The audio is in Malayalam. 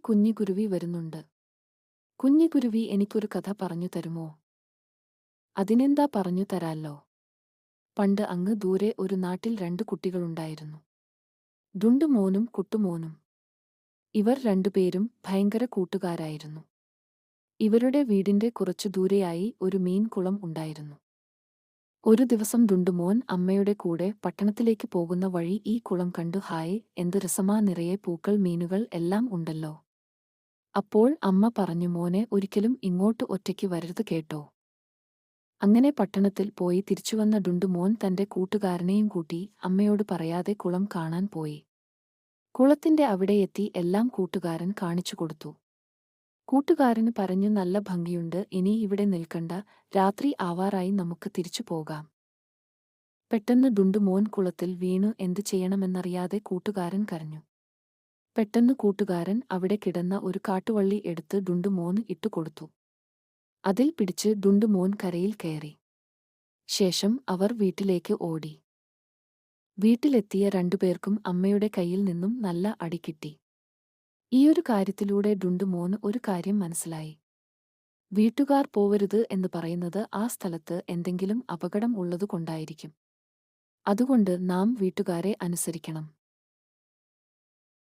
കുഞ്ഞിക്കുരുവി വരുന്നുണ്ട്. കുഞ്ഞിക്കുരുവി എനിക്കൊരു കഥ പറഞ്ഞു തരുമോ? അതിനെന്താ പറഞ്ഞു തരാല്ലോ. പണ്ട് അങ്ങ് ദൂരെ ഒരു നാട്ടിൽ രണ്ട് കുട്ടികളുണ്ടായിരുന്നു. ഡുണ്ടുമോനും കുട്ടുമോനും. ഇവർ രണ്ടുപേരും ഭയങ്കര കൂട്ടുകാരായിരുന്നു. ഇവരുടെ വീടിന്റെ കുറച്ചു ദൂരെയായി ഒരു മീൻകുളം ഉണ്ടായിരുന്നു. ഒരു ദിവസം ഡുണ്ടുമോൻ അമ്മയുടെ കൂടെ പട്ടണത്തിലേക്ക് പോകുന്ന വഴി ഈ കുളം കണ്ടു. ഹായ്, എന്ത് രസമാ, നിറയെ പൂക്കൾ, മീനുകൾ എല്ലാം ഉണ്ടല്ലോ. അപ്പോൾ അമ്മ പറഞ്ഞു, മോനെ, ഒരിക്കലും ഇങ്ങോട്ട് ഒറ്റയ്ക്ക് വരരുത് കേട്ടോ. അങ്ങനെ പട്ടണത്തിൽ പോയി തിരിച്ചുവന്ന ഡുണ്ടുമോൻ തന്റെ കൂട്ടുകാരനെയും കൂട്ടി അമ്മയോട് പറയാതെ കുളം കാണാൻ പോയി. കുളത്തിന്റെ അവിടെയെത്തി എല്ലാം കൂട്ടുകാരൻ കാണിച്ചു കൊടുത്തു. കൂട്ടുകാരന് പറഞ്ഞു, നല്ല ഭംഗിയുണ്ട്, ഇനി ഇവിടെ നിൽക്കണ്ട, രാത്രി ആവാറായി, നമുക്ക് തിരിച്ചു പോകാം. പെട്ടെന്ന് ഡുണ്ടുമോൻ കുളത്തിൽ വീണു. എന്തു ചെയ്യണമെന്നറിയാതെ കൂട്ടുകാരൻ കരഞ്ഞു. പെട്ടെന്ന് കൂട്ടുകാരൻ അവിടെ കിടന്ന ഒരു കാട്ടുവള്ളി എടുത്ത് ഡുണ്ടുമോന് ഇട്ടുകൊടുത്തു. അതിൽ പിടിച്ച് ഡുണ്ടുമോൻ കരയിൽ കയറി. ശേഷം അവർ വീട്ടിലേക്ക് ഓടി. വീട്ടിലെത്തിയ രണ്ടുപേർക്കും അമ്മയുടെ കയ്യിൽ നിന്നും നല്ല അടി കിട്ടി. ഈയൊരു കാര്യത്തിലൂടെ ഡുണ്ടുമോന് ഒരു കാര്യം മനസ്സിലായി. വീട്ടുകാർ പോവരുത് എന്ന് പറയുന്നത് ആ സ്ഥലത്ത് എന്തെങ്കിലും അപകടം ഉള്ളതുകൊണ്ടായിരിക്കും. അതുകൊണ്ട് നാം വീട്ടുകാരെ അനുസരിക്കണം.